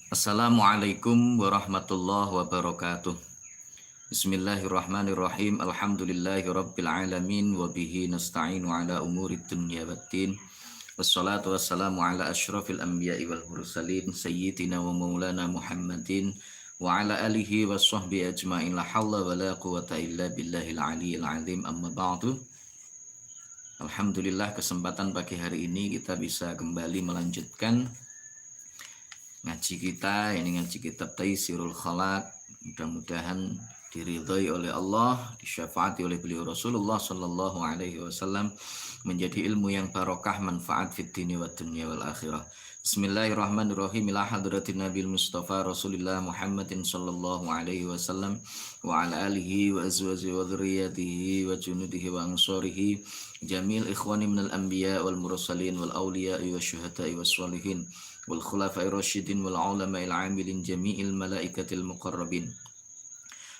Assalamualaikum warahmatullahi wabarakatuh. Bismillahirrahmanirrahim. Alhamdulillahirabbil alamin wa bihi nasta'inu ala umurid dunya waddin. Wassalatu wassalamu ala asyrafil anbiya'i wal mursalin sayyidina wa maulana Muhammadin wa ala alihi washabbihi ajmain. La haula wala quwata illa billahil aliyil azim. Amma ba'du. Alhamdulillah, kesempatan pagi hari ini kita bisa kembali melanjutkan ngaji kita, ini ngaji kitab Taisirul Khalaq. Mudah-mudahan diridhai oleh Allah, disyafaati oleh beliau Rasulullah sallallahu alaihi wasallam, menjadi ilmu yang barokah, manfaat fid dini wad dunya wal akhirah. Bismillahirrahmanirrahim. Ila hadratin Nabil Mustafa Rasulillah Muhammadin sallallahu alaihi wasallam wa ala alihi wa azwajihi wa dzurriyyatihi wa junudihi wa ansarihi jamil ikhwani minal anbiya wal mursalin wal awliya wa syuhada'i was sholihin wal khulafa'ir rasyidin wal ulama'il 'amilin jami'il malaikatil muqarrabin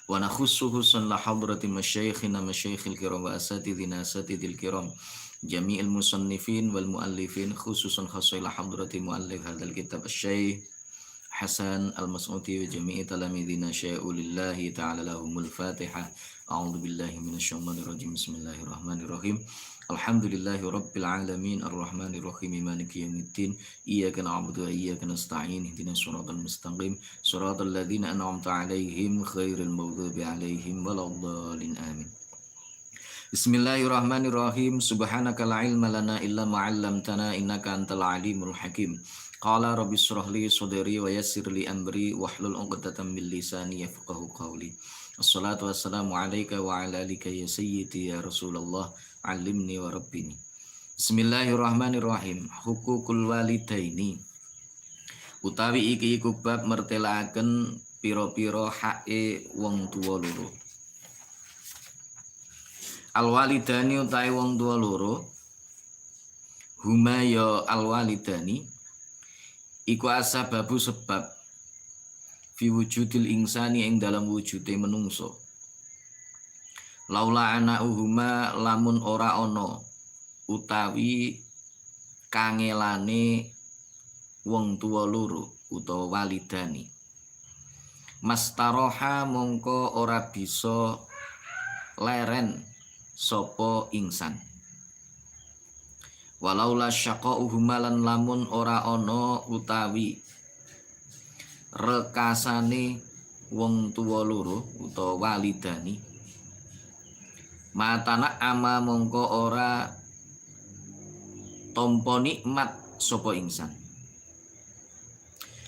wa nakhussuhu la hadrati masyayikhina masyayikhil kiram wa asatidina asatidil kiram jami'il musannifin wal muallifin khususan khasaila hadrati muallif hadzal kitab asy-syaikh Hasan al-Mas'uti wa jami'i talamidina syai'ulillahi ta'ala lahumul fatihah. A'udzu billahi minasyaitonir rajim. Bismillahirrahmanirrahim. Alhamdulillahi rabbil alamin arrahmanir rahim maliki yaumiddin. Iyyaka na'budu wa iyyaka nasta'in. Ihdinas siratal mustaqim. Siratal ladzina an'amta 'alaihim ghairil maghdubi 'alaihim waladdallin. Amin. Bismillahirrahmanirrahim. Subhanaka la ilma lana illa ma 'allamtana innaka antal alimul hakim. Qala rabbi shrah li sadri wa yassir li amri wahlul 'uqdatam min lisani yafqahu qawli. Wassalatu wassalamu alayka wa ala alika ya sayyidi ya Rasulullah, alimni wa rabbini. Bismillahirrahmanirrahim. Hukukul walidaini. Utawi iki iku bab mertelaaken pira-pira hake wong tuwa loro. Al walidani utawi wong tuwa loro, huma ya al walidani iku asababu sebab fi wujudil insani ing dalam wujude menungso. Laula anauhuma lamun ora ana utawi kangelane wong tuwa loro utawa walidani, mastaroha mongko ora bisa leren sapa ingsan. Walaula syaqauhuma lan lamun ora ana utawi rekasane wong tuwa loro utawa walidani, matana ama mongko ora tampa nikmat sapa ingsan.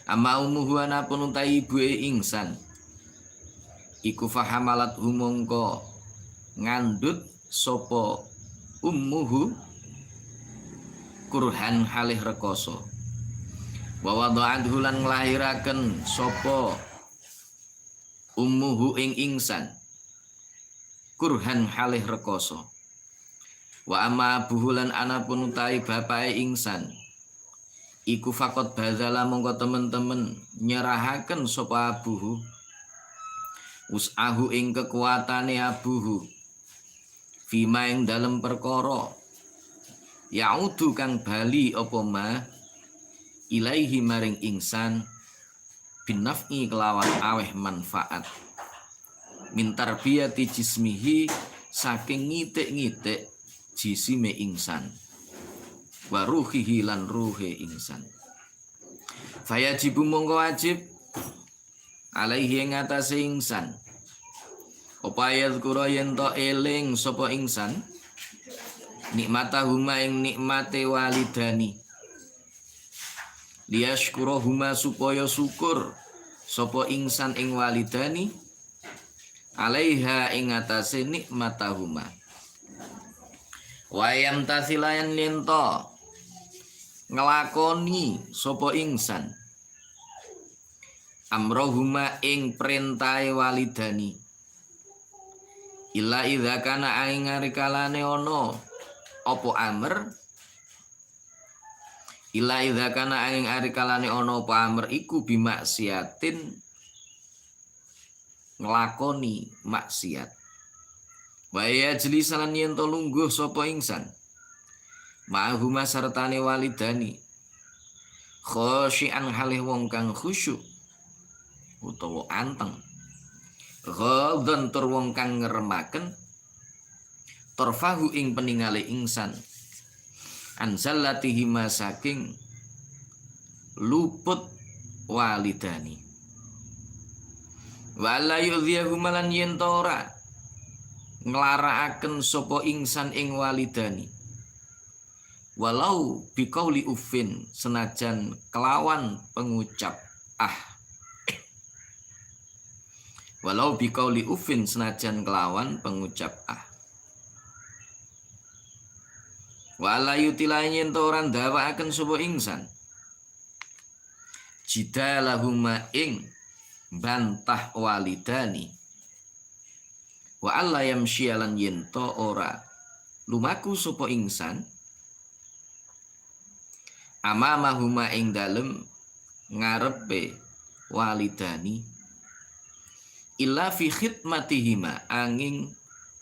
Ama umuhu anapun utawi ibuke ingsan iku fahamalat mongko ngandut sapa ummuhu kurhan halih rekoso, wa wada'adhu lan nglahiraken sapa ummuhu ing ingsan kurhan halih rekoso, wa amma buhulan anapun utawi bapake ingsan iku fakot bazala mongko temen-temen nyerahaken sapa abuhu usahu ing kekuatane abuhu fima ing dalem perkara yaudu kang bali apa ma ilaihi maring ingsan binaf'i kelawan aweh manfaat min tarbiyati jismihi saking ngitik-ngitik jisime ingsan wa ruhihi lan ruhe ingsan. Fayajibu mongko wajib alaihi ing atase ingsan apa yadhkura yen to eling sapa ingsan nikmatahuma ing nikmate walidani, liyashkurahuma supaya syukur sapa ingsan ing walidani alaiha ing atase nikmatahuma, wa yamtasilan lento nglakoni sapa ingsan amrohuma ing perintahe walidani illa idza kana ing arikalane ana apa amr ila idza kana ing arikalane ana apa amr iku bimaksiatin nglakoni maksiat. Wa ya jelisan yen to lungguh sapa ingsan ma'huma sartane walidani khosyian halih wong kang khusyuk utawa anteng, ghadhan tur wong kang ngremaken, torfahu ing peningale ingsan, anzallatihi saking luput walidani, wala yudhiyahu malan yen ora nglarakaken sapa ingsan ing walidani, walau biqauli uffin senajan kelawan pengucap walau biqauli uffin senajan kelawan pengucap wala yutilayen ora ndawakaken sapa ingsan jidalahuma ing bantah walidani, wa alla yamsyialan yento ora lumaku sapa ingsan amamahuma ing dalem ngarepe walidani, illa fi khidmatihima angin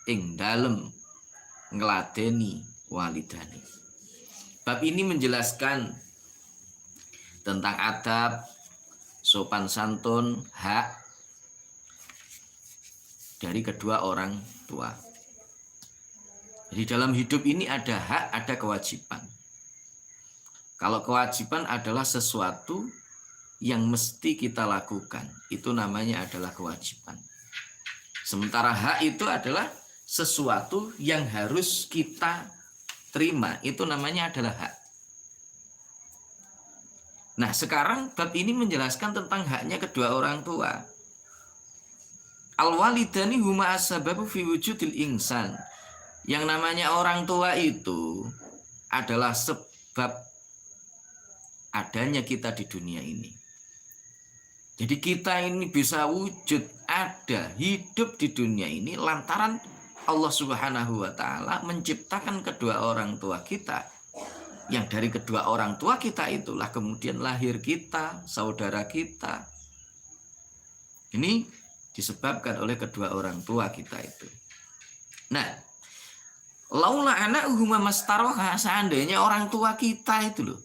ing dalem ngladeni walidani. Bab ini menjelaskan tentang adab, sopan santun, hak dari kedua orang tua. Jadi dalam hidup ini ada hak, ada kewajiban. Kalau kewajiban adalah sesuatu yang mesti kita lakukan, itu namanya adalah kewajiban. Sementara hak itu adalah sesuatu yang harus kita terima, itu namanya adalah hak. Nah, sekarang bab ini menjelaskan tentang haknya kedua orang tua. Al-walidani huma as-sababu fi wujudil insan. Yang namanya orang tua itu adalah sebab adanya kita di dunia ini. Jadi kita ini bisa wujud, ada, hidup di dunia ini lantaran Allah Subhanahu wa Ta'ala menciptakan kedua orang tua kita. Yang dari kedua orang tua kita itulah kemudian lahir kita, saudara kita. Ini disebabkan oleh kedua orang tua kita itu. Nah, laula ana'uhuma mastaroha, seandainya orang tua kita itu loh,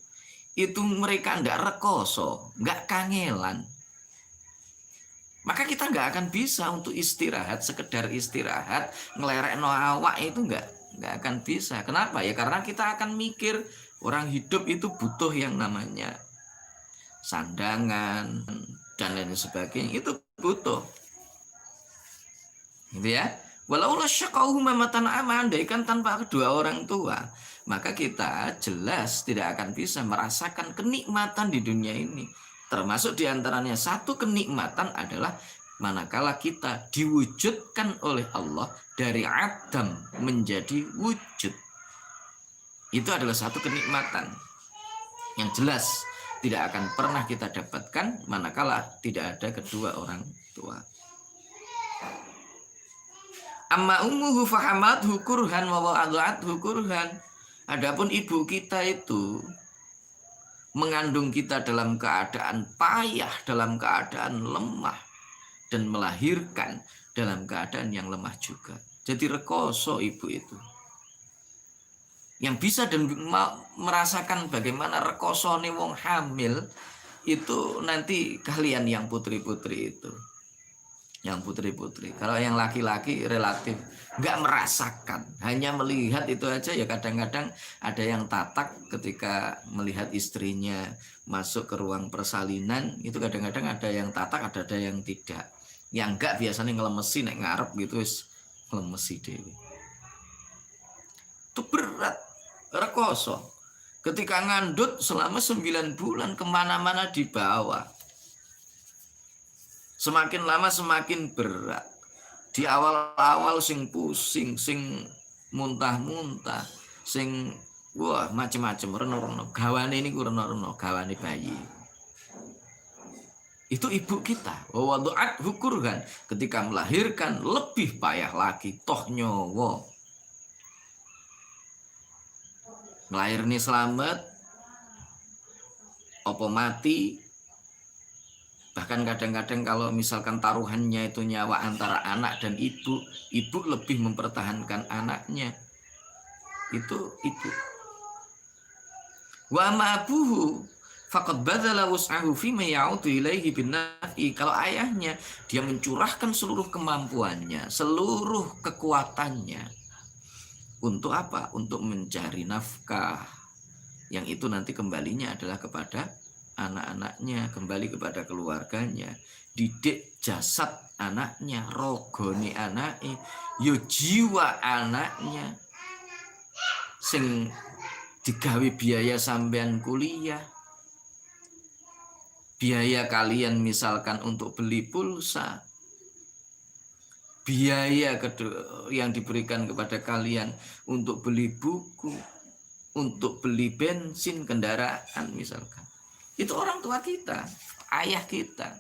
itu mereka enggak rekoso, enggak kangelan, maka kita enggak akan bisa untuk istirahat, sekedar istirahat, ngelerekno awak itu enggak akan bisa. Kenapa? Ya karena kita akan mikir orang hidup itu butuh yang namanya sandangan dan lain sebagainya, itu butuh. Gitu ya. Walau la syaqauhuma matana'ama, andaikan tanpa kedua orang tua, maka kita jelas tidak akan bisa merasakan kenikmatan di dunia ini. Termasuk diantaranya satu kenikmatan adalah manakala kita diwujudkan oleh Allah dari adam menjadi wujud. Itu adalah satu kenikmatan yang jelas tidak akan pernah kita dapatkan manakala tidak ada kedua orang tua. Amma ummuhu fahamathu kurhan wa wa'adhathu kurhan. Adapun ibu kita itu mengandung kita dalam keadaan payah, dalam keadaan lemah, dan melahirkan dalam keadaan yang lemah juga. Jadi rekoso ibu itu. Yang bisa dan merasakan bagaimana rekosone wong hamil itu nanti kalian yang putri-putri itu. Yang putri-putri. Kalau yang laki-laki relatif nggak merasakan, hanya melihat itu aja. Ya kadang-kadang ada yang tatak ketika melihat istrinya masuk ke ruang persalinan, itu kadang-kadang ada yang tatak, ada yang tidak. Yang enggak biasanya ngelemesi, nek ngarep gitu wis ngelemesi dewe. Itu berat, rekoso. Ketika ngandut selama 9 bulan kemana-mana dibawa. Semakin lama semakin berat. Di awal-awal sing pusing, sing muntah-muntah, sing wah macam-macam, reno-reno. Gawane ini reno-reno, gawane bayi. Itu ibu kita. Wa wadu'athu kurhan, ketika melahirkan lebih payah lagi, toh nyowo. Melahirni selamat, apa mati. Bahkan kadang-kadang kalau misalkan taruhannya itu nyawa antara anak dan ibu lebih mempertahankan anaknya. Itu ibu. Wa ma'abuhu faqad badzala wus'ahu fima ya'udu ilaihi bin nafi. Kalau ayahnya dia mencurahkan seluruh kemampuannya, seluruh kekuatannya untuk apa? Untuk mencari nafkah. Yang itu nanti kembalinya adalah kepada anak-anaknya, kembali kepada keluarganya. Didik jasad anaknya, rogone anaknya, yo jiwa anaknya. Sing digawe biaya sampean kuliah, biaya kalian misalkan untuk beli pulsa, biaya yang diberikan kepada kalian untuk beli buku, untuk beli bensin kendaraan misalkan. Itu orang tua kita, ayah kita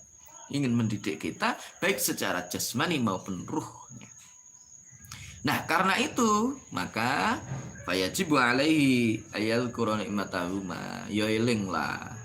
ingin mendidik kita baik secara jasmani maupun ruhnya. Nah, karena itu maka fayajibu alaihi ayal qur'an nikmatahuma, ya eling lah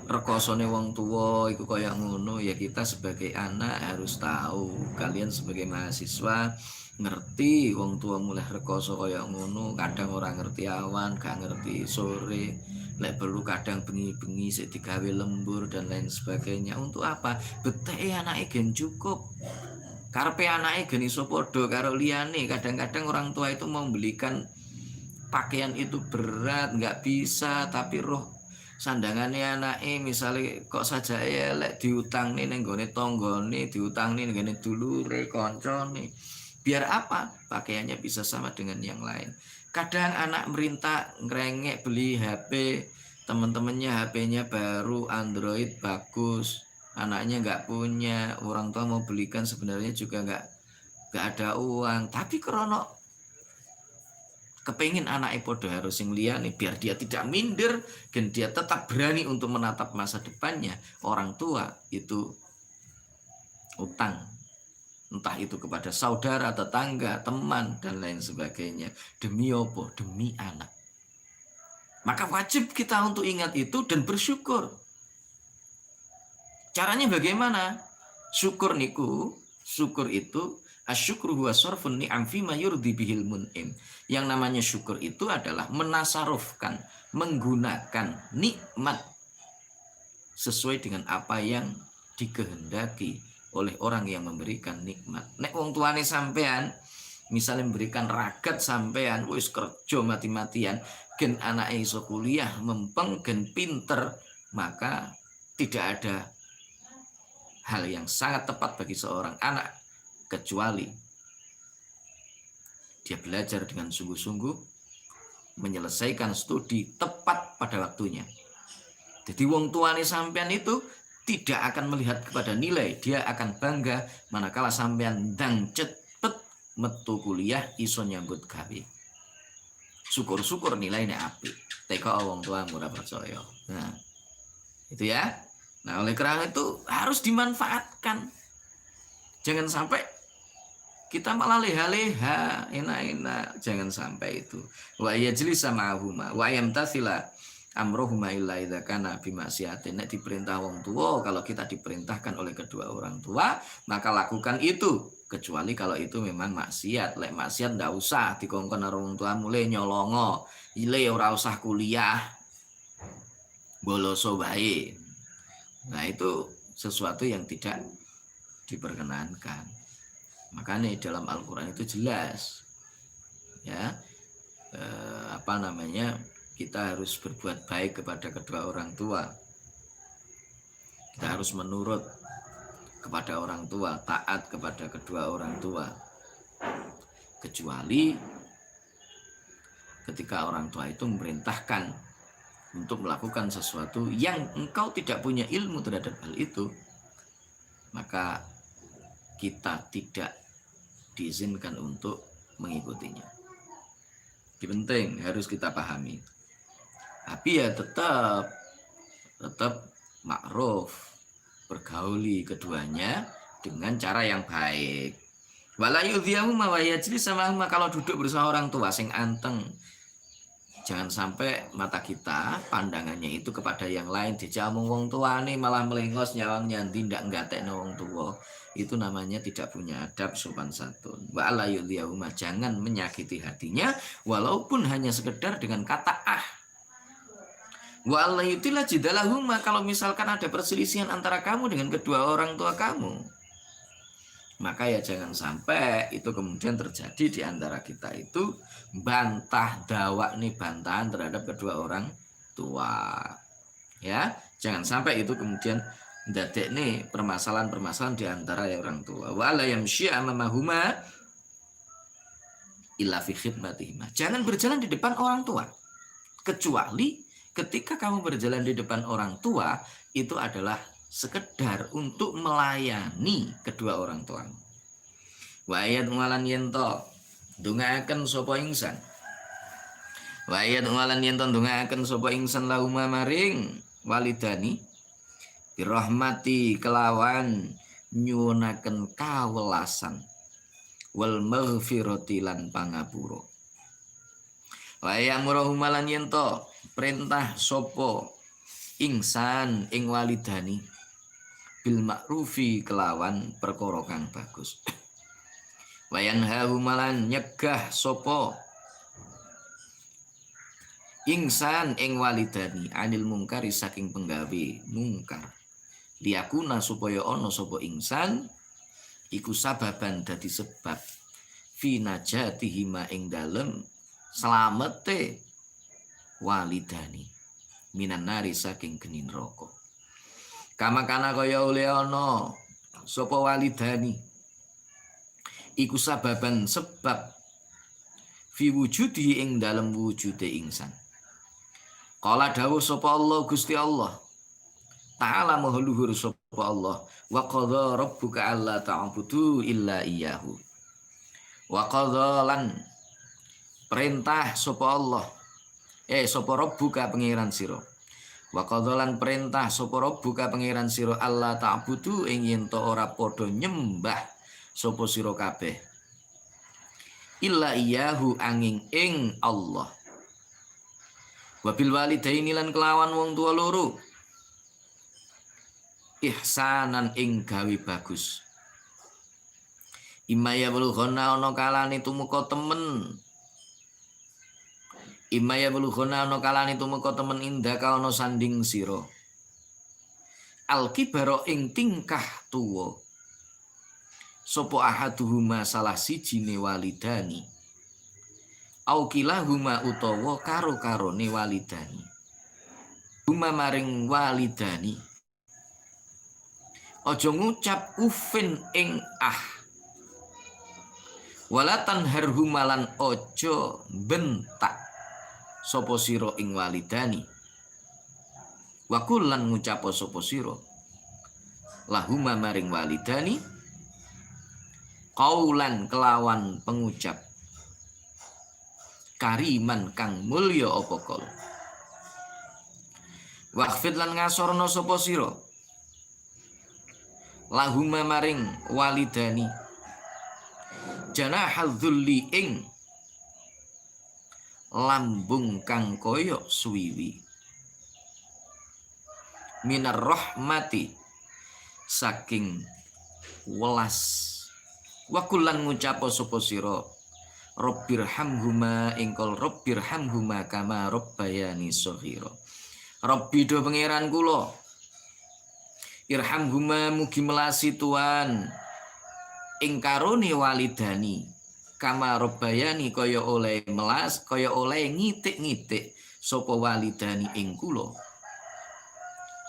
rekosone wong tua iku kaya ngono. Ya kita sebagai anak harus tahu, kalian sebagai mahasiswa ngerti wong tua mulai rekoso kaya ngono. Kadang orang ngerti awan, gak ngerti sore, lek perlu kadang bengi-bengi sik digawe lembur dan lain sebagainya. Untuk apa? Beteke anake gen cukup, karepe anake gen iso padha karo liyane. Kadang-kadang orang tua itu mau belikan pakaian itu berat, nggak bisa, tapi roh sandangannya anake misalnya kok saja elek diutang nih nenggone tonggone, diutang nih nenggone dulure koncone. Biar apa? Pakaiannya bisa sama dengan yang lain. Kadang anak merintah ngerengek beli HP, teman-temannya HP-nya baru Android bagus, anaknya nggak punya, orang tua mau belikan sebenarnya juga nggak ada uang, tapi krono kepengin anak podo harus sing liyane biar dia tidak minder dan dia tetap berani untuk menatap masa depannya. Orang tua itu utang, entah itu kepada saudara, tetangga, teman dan lain sebagainya. Demi apa? Demi anak. Maka wajib kita untuk ingat itu dan bersyukur. Caranya bagaimana? Syukur itu asyukru huwa sarfun ni'am fima yurdi bihil mun'im. Yang namanya syukur itu adalah menasarufkan, menggunakan nikmat sesuai dengan apa yang dikehendaki oleh orang yang memberikan nikmat. Nek wong tuane sampean misalnya memberikan ragat sampean wis kerja mati-matian gen anake iso kuliah mempeng gen pinter, maka tidak ada hal yang sangat tepat bagi seorang anak kecuali dia belajar dengan sungguh-sungguh, menyelesaikan studi tepat pada waktunya. Jadi wong tuane sampean itu tidak akan melihat kepada nilai, dia akan bangga manakala sampean ndang cepet metu kuliah iso nyambut gawe. Syukur-syukur nilainya apik. Teko wong tua ora percaya. Nah, itu ya. Nah, oleh karena itu harus dimanfaatkan. Jangan sampai kita malah leha-leha, enak-enak, jangan sampai itu. Wa yajlisa ma'ahuma wa yamtasila amruhuma illa idza kana bi maksiatin. Nek diperintah wong tua, kalau kita diperintahkan oleh kedua orang tua, maka lakukan itu, kecuali kalau itu memang maksiat. Lek maksiat ndak usah dikongkon karo wong tua mulai nyolongo, ile ora usah kuliah, boloso bae. Nah, itu sesuatu yang tidak diperkenankan. Makanya dalam Al-Quran itu jelas ya, kita harus berbuat baik kepada kedua orang tua. Kita harus menurut kepada orang tua, taat kepada kedua orang tua. Kecuali ketika orang tua itu memerintahkan untuk melakukan sesuatu yang engkau tidak punya ilmu terhadap hal itu, maka kita tidak diizinkan untuk mengikutinya. Ini penting, harus kita pahami. Tapi ya tetap ma'ruf, bergauli keduanya dengan cara yang baik. Wala yudhiyahuma wa yajlis samahuma. Kalau duduk bersama orang tua sing anteng, jangan sampai mata kita pandangannya itu kepada yang lain. Dijamung wong tuane malah melengos nyawang nyanti ndak nggatekno wong tua. Itu namanya tidak punya adab sopan santun. Wa ala yudhiyahuma, jangan menyakiti hatinya walaupun hanya sekedar dengan kata Wa alla yutila jidalahuma, kalau misalkan ada perselisihan antara kamu dengan kedua orang tua kamu, maka ya jangan sampai itu kemudian terjadi di antara kita itu bantah dawak nih, bantahan terhadap kedua orang tua. Ya, jangan sampai itu kemudian ndadek nih permasalahan-permasalahan di antara orang tua. Wa la yamshi amamahuma illa fi khidmatihima. Jangan berjalan di depan orang tua kecuali ketika kamu berjalan di depan orang tua itu adalah sekedar untuk melayani kedua orang tua. Wa ayat ngalan yento ndongaaken sapa ingsan. Wa ayat ngalan yento ndongaaken sapa ingsan lahuma maring walidani birahmati kelawan nyuwunaken kawelasan wal maghfirati lan pangapura. Wa ya'muruhum lan yento perintah sapa ingsan ing walidani bil ma'rufi kelawan perkara kang bagus. Wa yanhahum lan nyegah sapa ingsan ing walidani anil mungkari saking penggawe mungkar. Liyakuna supaya ana sapa ingsan iku sababan dadi sebab fi najatihima ing dalem slamete walidani minan nari saking geni neraka. Kama kana kaya oleh ana sapa walidani iku sababan sebab fi wujudi ing dalem wujude ingsan. Qala dawuh sapa Allah Gusti Allah Ta'ala maha luhur sapa Allah wa qadha rabbuka alla ta'budu illa iyyahu. Wa qadha lan perintah sapa Allah sapa rabbuka pangeran sira. Wa qadha lan perintah sapa rabbuka pangeran sira alla ta'budu ing yen to ora padha nyembah sapa sira kabeh illa iyyahu angin ing Allah. Wabil walidaini lan kelawan wong tua loro ihsanan ing gawe bagus. Imaya bulughana ana kalane tumeka temen. Imaya bulughana ana kalane tumeka temen indaka ana sanding sira. Alkibaro ing tingkah tuwa. Sopo ahaduhuma salah sijine walidani. Au kilahuma utawa karo-karone walidani. Huma maring walidani. Ojo ngucap ufin ing walatan harhumalan ojo bentak sopo siro ing walidani. Wakulan ngucapo sopo siro lahuma maring walidani kaulan kelawan pengucap kariman kang mulya apa kala. Waqfid lan ngasorno sopo siro lahuma maring walidani janahal dzulli ing lambung kang koyok suwiwi minar rahmati saking welas. Wakulan ngucapo sapa sira rabbirhamhuma ingkol rabbirhamhuma kama rabbayani shaghira. Rabbi do pangeran kula irhamhuma mugi melasi Tuhan ing karone walidani kama rabbayani kaya oleh melas kaya oleh ngitik-ngitik sapa walidani ing kula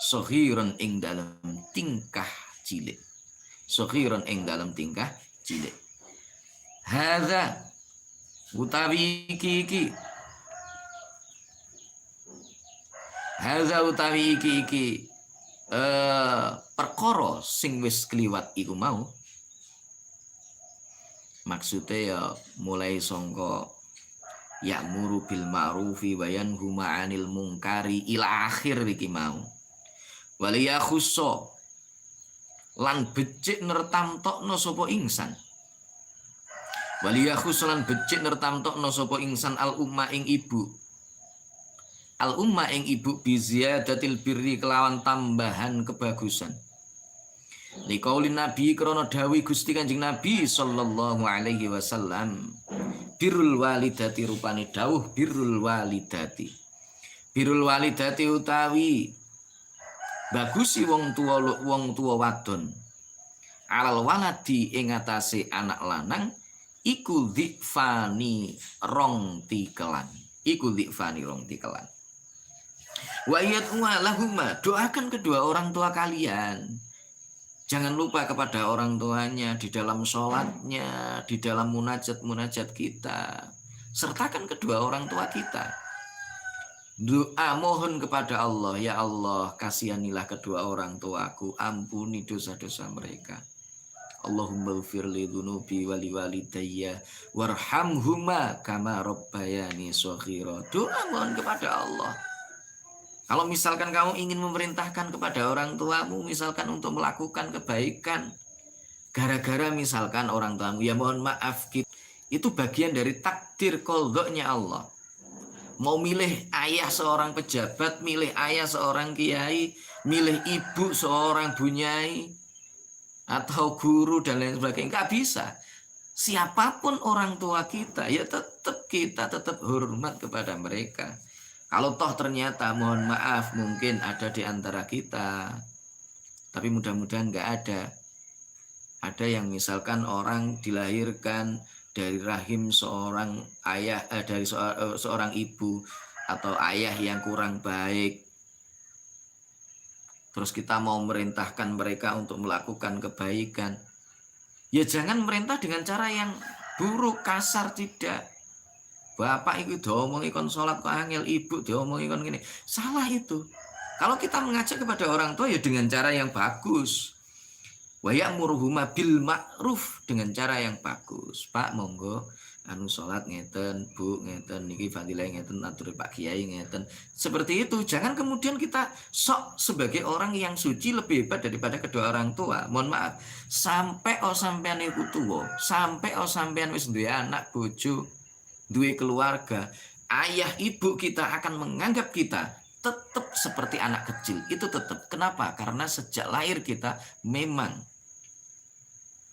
saghiran ing dalam tingkah cilik. Saghiran ing dalam tingkah cilik. Hadza utawi iki hadza utawi iki perkara sing wis kliwat iku mau maksudnya ya mulai sangka ya'muru bil ma'rufi wa yanhu 'anil munkari ila akhir iki mau waliya khusso lan becik nertamtokno sapa ingsan waliya khusso lan becik nertamtokno sapa ingsan al umma ing ibu al umma ing ibu biziyadatil birri kelawan tambahan kebagusan. Liqaulin Nabi krana dawuh Gusti Kanjeng Nabi sallallahu alaihi wasallam birrul walidati rupane dawuh birrul walidati. birul walidati utawi bagusi wong tua wadon alal waladi ing atase anak lanang iku dzifani rong tikelan wa yatwa lahuma doakan kedua orang tua kalian. Jangan lupa kepada orang tuanya di dalam sholatnya, di dalam munajat kita. Sertakan kedua orang tua kita. Doa mohon kepada Allah, ya Allah kasihanilah kedua orang tuaku, ampuni dosa-dosa mereka. Allahumma ighfir li dzunubi wa li walidayya warhamhuma kama rabbayani shaghira. Doa mohon kepada Allah. Kalau misalkan kamu ingin memerintahkan kepada orang tuamu, misalkan untuk melakukan kebaikan, gara-gara misalkan orang tuamu, ya mohon maaf, itu bagian dari takdir qadha-nya Allah. Mau milih ayah seorang pejabat, milih ayah seorang kiai, milih ibu seorang bunyai, atau guru dan lain sebagainya, nggak bisa. Siapapun orang tua kita, ya kita tetap hormat kepada mereka. Kalau toh ternyata mohon maaf mungkin ada di antara kita, tapi mudah-mudahan nggak ada. Ada yang misalkan orang dilahirkan dari rahim seorang ayah, dari seorang ibu atau ayah yang kurang baik. Terus kita mau merintahkan mereka untuk melakukan kebaikan. Ya jangan merintah dengan cara yang buruk, kasar, tidak. Bapak itu diomongi kon sholat kok angel, ibu diomongi kon gini. Salah itu. Kalau kita mengajak kepada orang tua ya dengan cara yang bagus. Wa ya'muruhuma bil ma'ruf, dengan cara yang bagus. Pak monggo anu sholat ngeten, Bu ngeten, niki fadilah ngeten, atur Pak Kiai ngeten. Seperti itu. Jangan kemudian kita sok sebagai orang yang suci lebih hebat daripada kedua orang tua. Mohon maaf. Sampai sampean iku tuwa, sampai sampean wis duwe anak bojo, duwe keluarga, ayah ibu kita akan menganggap kita tetap seperti anak kecil. Itu tetap. Kenapa? Karena sejak lahir kita memang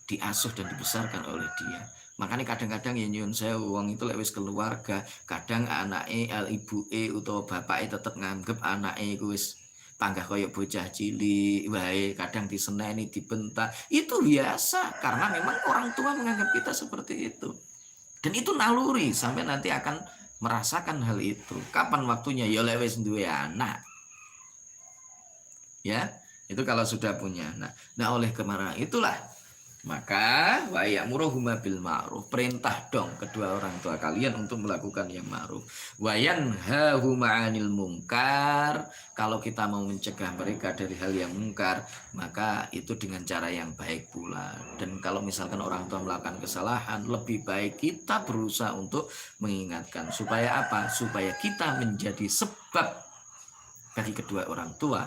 diasuh dan dibesarkan oleh dia. Makanya kadang-kadang ya nyun sewu wong itu lewis keluarga, kadang anake ibuke utawa bapake tetep nganggep anake iku wis panggah koyo bocah cilik wae, kadang diseneni, dibentak. Itu biasa karena memang orang tua menganggap kita seperti itu. Dan itu naluri, sampai nanti akan merasakan hal itu. Kapan waktunya? Ya lewis duwe anak. Ya, itu kalau sudah punya anak. Nah, oleh karena itulah maka wa ya'muruhuma bil ma'ruf, perintah dong kedua orang tua kalian untuk melakukan yang ma'ruf. Wa yanhahuma 'anil munkar, kalau kita mau mencegah mereka dari hal yang mungkar, maka itu dengan cara yang baik pula. Dan kalau misalkan orang tua melakukan kesalahan, lebih baik kita berusaha untuk mengingatkan. Supaya apa? Supaya kita menjadi sebab bagi kedua orang tua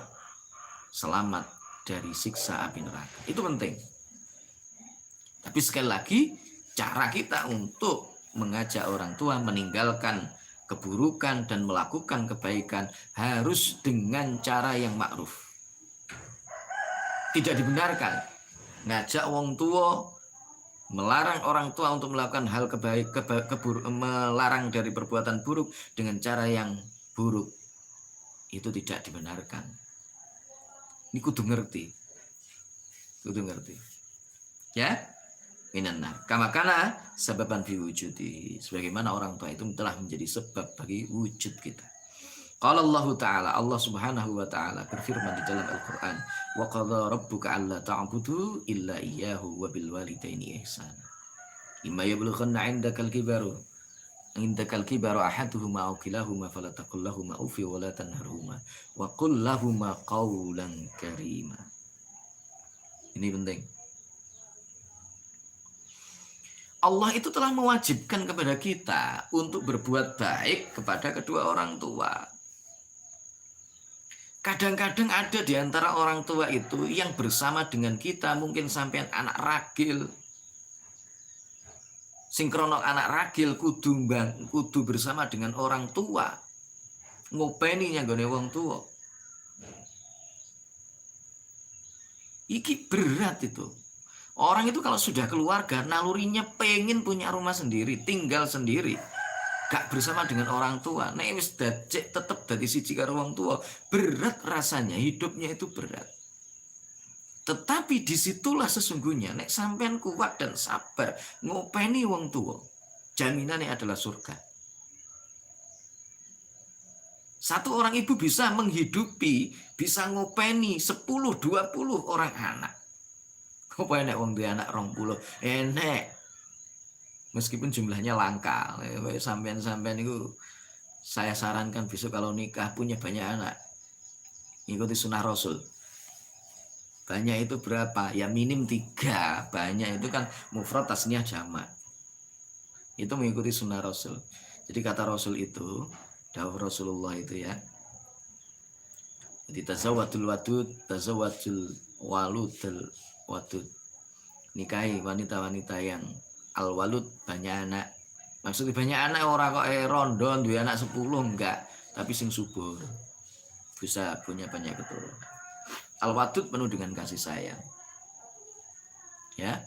selamat dari siksa api neraka. Itu penting. Tapi sekali lagi, cara kita untuk mengajak orang tua meninggalkan keburukan dan melakukan kebaikan harus dengan cara yang ma'ruf. Tidak dibenarkan ngajak wong tua, melarang orang tua untuk melakukan hal melarang dari perbuatan buruk dengan cara yang buruk. Itu tidak dibenarkan. Ini kudu ngerti. Ya? Minannar kama kana sababan fi wujudi, sebagaimana orang tua itu telah menjadi sebab bagi wujud kita. Qala Allah Ta'ala, Allah Subhanahu wa Ta'ala berfirman di dalam Al-Qur'an, wa qadha rabbuka alla ta'budu illa iyyahu wa bil walidaini ihsana. Imma yablughanna 'indakal kibaru ahaduhuma aw kilahuma fala taqul lahumu uff wa la tanharhuma wa qul lahumu qawlan karima. Ini penting. Allah itu telah mewajibkan kepada kita untuk berbuat baik kepada kedua orang tua. Kadang-kadang ada di antara orang tua itu yang bersama dengan kita, mungkin sampai anak ragil. Sinkronok anak ragil kudu bersama dengan orang tua. Ngopeni nyanggone wong tua. Iki berat itu. Orang itu kalau sudah keluarga, nalurinya pengen punya rumah sendiri, tinggal sendiri. gak bersama dengan orang tua, nek wis dadi tetep dadi siji karo wong tua, berat rasanya, hidupnya itu berat. Tetapi disitulah sesungguhnya nek sampean kuat dan sabar ngopeni wong tua, jaminannya adalah surga. Satu orang ibu bisa menghidupi, bisa ngopeni 10-20 orang anak. Apa enek wong duwe anak 20? Enek. Meskipun jumlahnya langka. Sampean-sampean itu saya sarankan besok kalau nikah punya banyak anak. Ikuti sunnah Rasul. Banyak itu berapa? Ya minim 3. Banyak itu kan mufrad tasniyah jamak. Itu mengikuti sunnah Rasul. Jadi kata Rasul itu, dawuh Rasulullah itu ya. Jadi tazawwadul wadud, tazawwadul waludul wadud. Nikahi wanita-wanita yang al-walud, banyak anak. Maksudnya banyak anak orang kok rondo duwe anak 10 enggak, tapi sing subur. Bisa punya banyak keturunan. Al-wadud penuh dengan kasih sayang. Ya.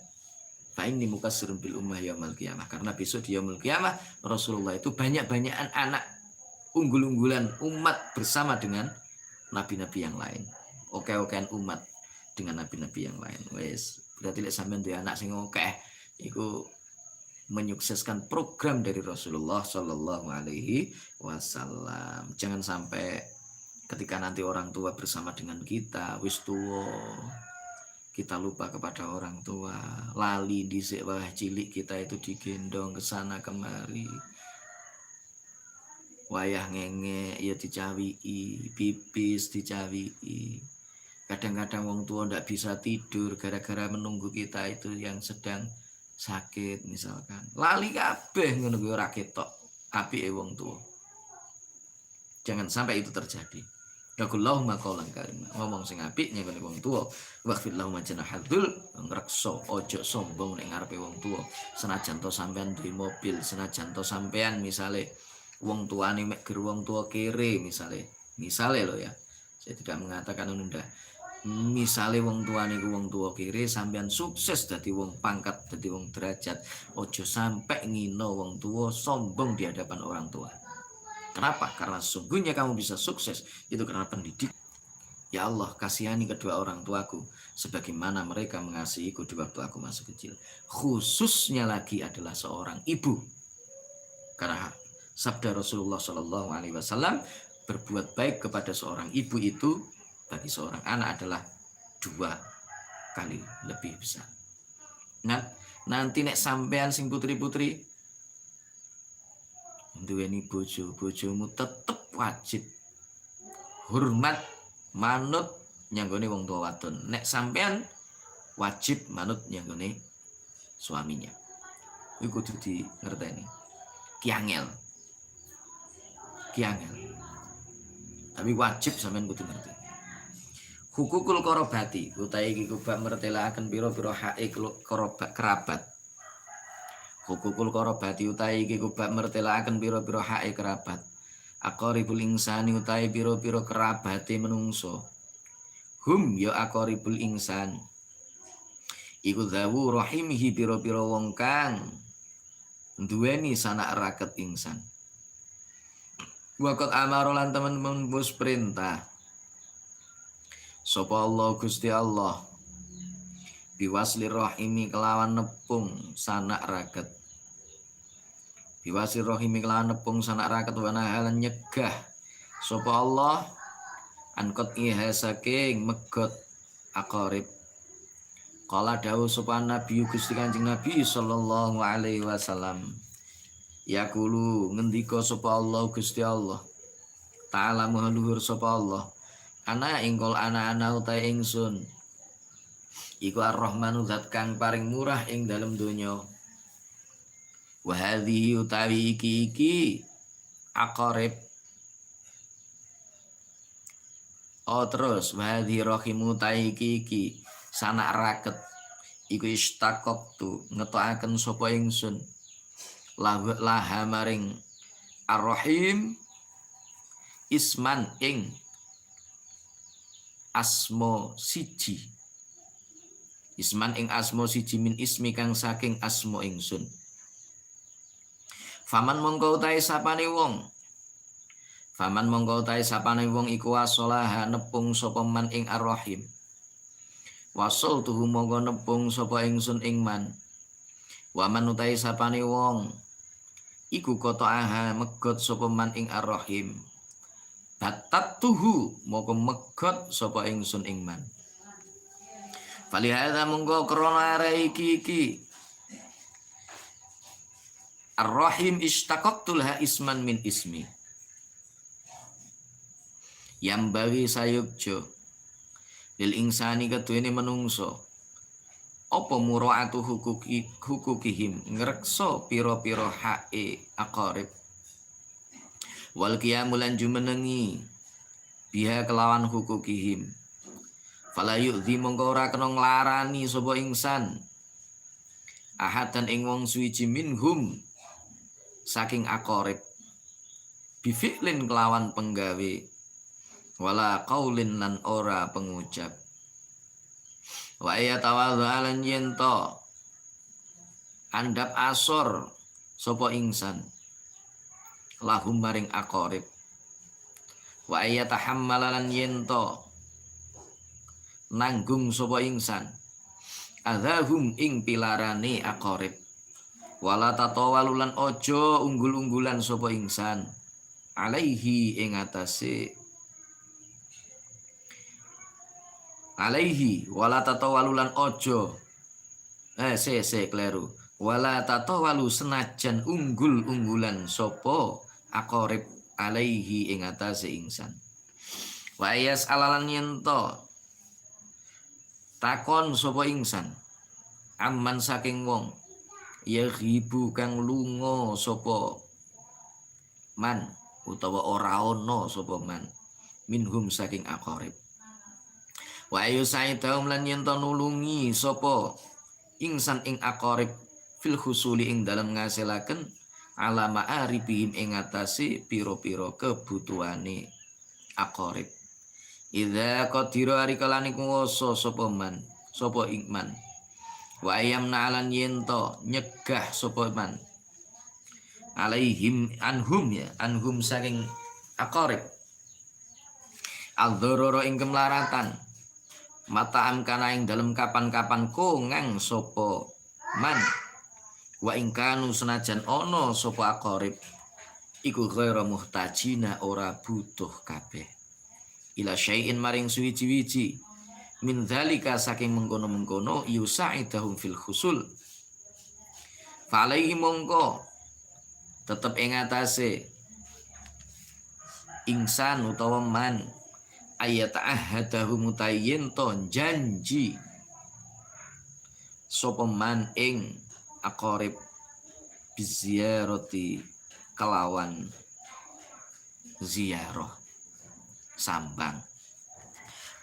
Fa inni mukatsirun bil ummah yaumil qiyamah. Karena besok di yaumil qiyamah Rasulullah itu banyak-banyakan anak unggul-unggulan umat bersama dengan nabi-nabi yang lain. Oke-okean umat dengan nabi-nabi yang lain. Wes, berarti lek sampean duwe anak sing akeh iku menyukseskan program dari Rasulullah Shallallahu Alaihi Wasallam. Jangan sampai ketika nanti orang tua bersama dengan kita, wis tuwa, kita lupa kepada orang tua, lali dhisik wah cilik kita itu digendong ke sana kemari. Wayah ngenge ya dicawiki, pipis dicawiki. Kadang-kadang wong tua ndak bisa tidur gara-gara menunggu kita itu yang sedang sakit misalkan. Lali kabeh ngono kuwi ora ketok apike wong tua. Jangan sampai itu terjadi. Allahumma qaulan karima. Ngomong sing apik nyengkone wong tuwa. Waqfil lahum janahadzul, ngrekso ojo sombong nek ngarepe wong tuwa. Senajan to sampean duwe mobil, senajan to sampean misale wong tuane mek ger wong tuwa kere misale. Misale lo ya. Saya tidak mengatakan nunda. Misale wong tuane ku wong tuwa kere sampean sukses dadi wong pangkat, dadi wong derajat, ojo sampai ngino wong tuwa sombong di hadapan orang tua. Kenapa? Karena sesungguhnya kamu bisa sukses itu karena pendidik. Ya Allah, kasihani kedua orang tuaku sebagaimana mereka mengasihiku di waktu aku masih kecil. Khususnya lagi adalah seorang ibu. Karena sabda Rasulullah Shallallahu Alaihi Wasallam, berbuat baik kepada seorang ibu itu bagi seorang anak adalah 2 kali lebih besar. Nah, nanti nek sampean sing putri-putri duweni bojo, bojomu tetep wajib hormat manut nyanggone wong tua wadon. Nek sampean wajib manut nyanggone suaminya. Iku kudu di ngerteni. Kiangel. Tapi wajib sampean kudu ngerti. Hukukul korobati, utahe iki kubak mertelaaken pira-pira hake kerabat. Hukukul korobati utahe iki kubak mertelaaken pira-pira hake kerabat. Aqribul insani utahe pira-pira kerabate menungso. Hum ya aqribul insan. Iku zawu rahimihi pira-pira wong kang duweni sanak raket insan. Waqat amaro lan temen-temen bos perintah. Sapa Allah Gusti Allah biwasli rahimi kelawan nepung sanak raket. Biwasli rahimi kelawan nepung sanak raket wa nahalan nyegah sapa Allah angkot iha saking megot aqarib. Qala dawuh sapa Nabi Gusti Kanjeng Nabi sallallahu alaihi wasallam. Yaqulu ngendika sapa Allah Gusti Allah. Ta'ala mahaluhur sapa Allah. Ana ingkol ana-ana utahe ingsun. Iku Ar-Rahmanu zat kang paring murah ing dalem donya. Wa hadhihi utawi iki aqarib. Oh terus wa hadhihi rahimu utawi iki sanak raket. Iku istaqaqtu ngetokaken sapa ingsun. Laha maring Ar-Rahim isman ing asmo siji. Isman ing asmo siji min ismi kang saking asmo ingsun. Faman mongko utahe sapane wong. Faman mongko utahe sapane wong iku wasolaha nepung sapa man ing ar-rahim. Wasol tuhu mongko nepung sapa ingsun ing man. Waman utahe sapane wong iku qata'aha megot sapa man ing ar-rahim. Batat tuhu mongko megot sapa ingsun ing man. Falihadza mongko krana are iki ar-rahim ishtaqaqtu laha isman min ismi. Yang bagi sayukjo lil insani keduwene menungso apa muraatu hukukihim ngrekso pira-pira hae aqarib wal qiyamulan jumenengi biha kelawan hukukihim fala yu'dhi mongko ora kena nglarani sapa ingsan ahadan ing wong suwiji minhum saking aqarib bifi'lin kelawan penggawe wala qaulin lan ora pengucap wa ya tawadzalan yento andap asor sapa ingsan lahum maring aqarib wa ya tahammalalan yento nanggung sapa ingsan adzahum ing pilarane aqarib wala tatawalulan ojo unggul-unggulan sapa ingsan alaihi ing atase alaihi wala tatawalulan ojo kleru wala tatawalu senajan unggul-unggulan sapa aqarib alaihi ing atase ingsan wa yas alalan yento takon sapa ingsan amman saking wong ya ghibu kang lunga sapa man utawa ora ana sapa man minhum saking aqarib wa ayu saidahum lan yen nulungi sapa ingsan ing aqarib fil husuli ing dalem ngasilaken ala ma'aribihim ing atase pira-pira kebutuhane aqarib idza qadira ari kalane kuwasa sapa man sapa ingman wa ayamna alan yento nyegah sapa man alaihim anhum saking aqarib al-dharara ing kemlaratan mata amkana ing dalem kapan-kapan kongang sapa man wa ingkanu senajan ana sapa aqarib iku ghairu muhtajina ora butuh kabeh ila syai'in maring suwiji-wiji min dzalika saking mengkono-mengkono yusaidahum fil khusul fa alaihi mongko tetep ing atase ingsan utawa man ayat ahadahum mutayyin ton janji sapa man ing aqarib biziarati kelawan ziarah sambang.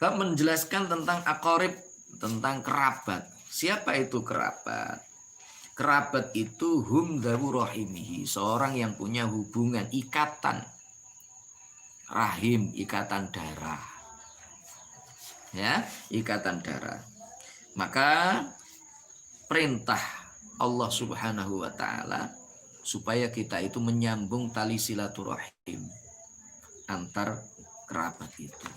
Bab menjelaskan tentang aqarib, tentang kerabat. Siapa itu kerabat? Kerabat itu hum dawu rahimihi, seorang yang punya hubungan ikatan rahim, ikatan darah. Ya, ikatan darah. Maka perintah Allah Subhanahu wa taala supaya kita itu menyambung tali silaturahim antar kerabat itu.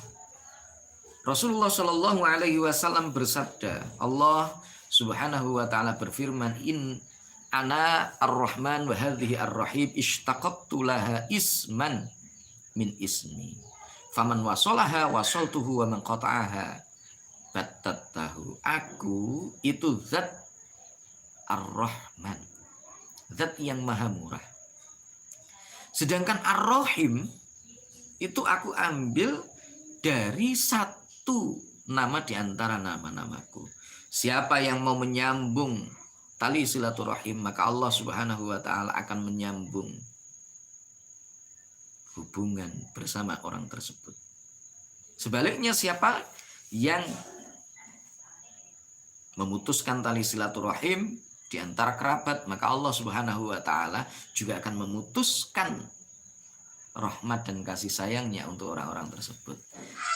Rasulullah Shallallahu Alaihi Wasallam bersabda, Allah Subhanahu Wa Taala berfirman, In ana ar-Rahman wa hadhihi ar-Rahim ishtaqaqtu laha isman min ismi, faman wasolaha wasoltuhu wa man qata'aha battatahu. Aku itu zat ar-Rahman, zat yang maha murah. Sedangkan ar-Rahim itu aku ambil dari satu nama di antara nama-namaku. Siapa yang mau menyambung tali silaturahim, maka Allah Subhanahu wa taala akan menyambung hubungan bersama orang tersebut. Sebaliknya siapa yang memutuskan tali silaturahim di antara kerabat, maka Allah Subhanahu wa taala juga akan memutuskan rahmat dan kasih sayangnya untuk orang-orang tersebut.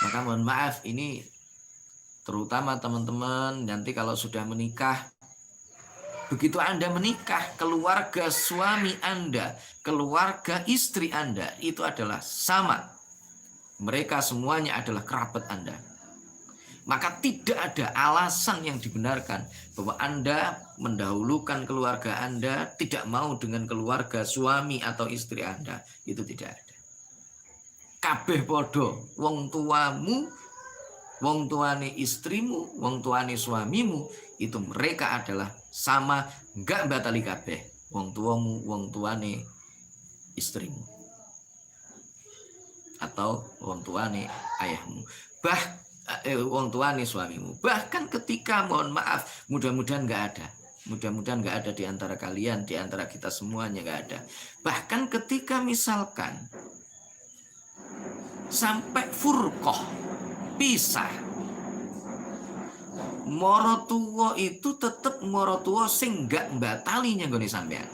Maka mohon maaf, ini terutama teman-teman nanti kalau sudah menikah Begitu Anda menikah, keluarga suami Anda, keluarga istri Anda itu adalah sama. Mereka semuanya adalah kerabat Anda. Maka tidak ada alasan yang dibenarkan bahwa Anda mendahulukan keluarga Anda, tidak mau dengan keluarga suami atau istri Anda. Itu tidak ada. Kabeh podo, wong tuamu, wong tuane istrimu, wong tuane suamimu, itu mereka adalah sama, enggak batali kabeh. Wong tuamu, wong tuane istrimu. Atau wong tuane ayahmu. Wong tuane suamimu. Bahkan ketika, mohon maaf, mudah-mudahan enggak ada. Mudah-mudahan enggak ada di antara kalian, di antara kita semuanya enggak ada. Bahkan ketika misalkan sampai furqah, pisah, morotuwo itu tetap morotuwo sing gak mbatali nyanggone sampean.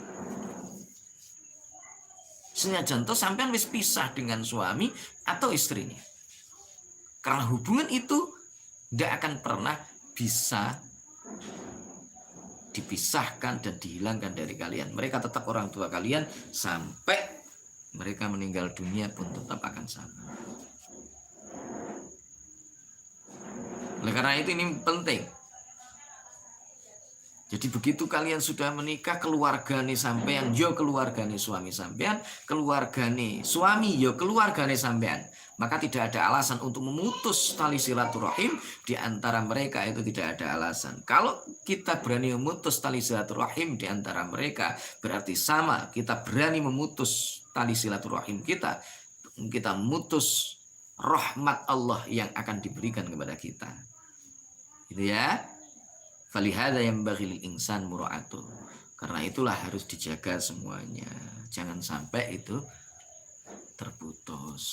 Senajan to sampean wis pisah dengan suami atau istrinya. Karena hubungan itu tidak akan pernah bisa dipisahkan dan dihilangkan dari kalian. Mereka tetap orang tua kalian sampai mereka meninggal dunia pun tetap akan sama. Oleh karena itu ini penting. Jadi begitu kalian sudah menikah, keluargane sampean, yo keluargane suami sampean, keluargane suami, yo keluargane sampean. Maka tidak ada alasan untuk memutus tali silaturahim di antara mereka, itu tidak ada alasan. Kalau kita berani memutus tali silaturahim di antara mereka, berarti sama kita berani memutus tali silaturahim kita memutus rahmat Allah yang akan diberikan kepada kita. Gitu ya. Falihada yang baghil insan mura'atu. Karena itulah harus dijaga semuanya. Jangan sampai itu terputus.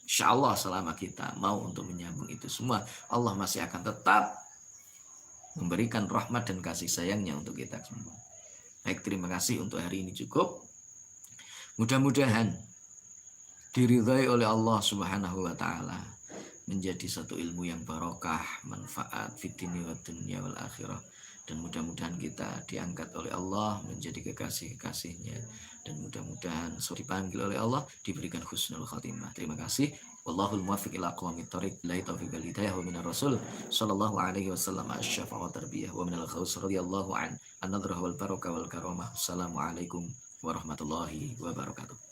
Insya Allah selama kita mau untuk menyambung itu semua, Allah masih akan tetap memberikan rahmat dan kasih sayangnya untuk kita semua. Baik, terima kasih untuk hari ini cukup. Mudah-mudahan diridhai oleh Allah Subhanahu wa taala, menjadi satu ilmu yang barokah, manfaat fitini wa dunya wal akhirah, dan mudah-mudahan kita diangkat oleh Allah menjadi kekasih-kekasihnya, dan mudah-mudahan dipanggil oleh Allah, diberikan husnul khatimah. Terima kasih. Wallahul muwaffiq ila aqwamit thoriq. La taufiq wal hidayah wa minar rasul sallallahu alaihi wasallam asy-syafa'a wa tarbiyah wa minal khaus radhiyallahu an an-nadrah wal barakah wal karamah. Assalamualaikum warahmatullahi wabarakatuh.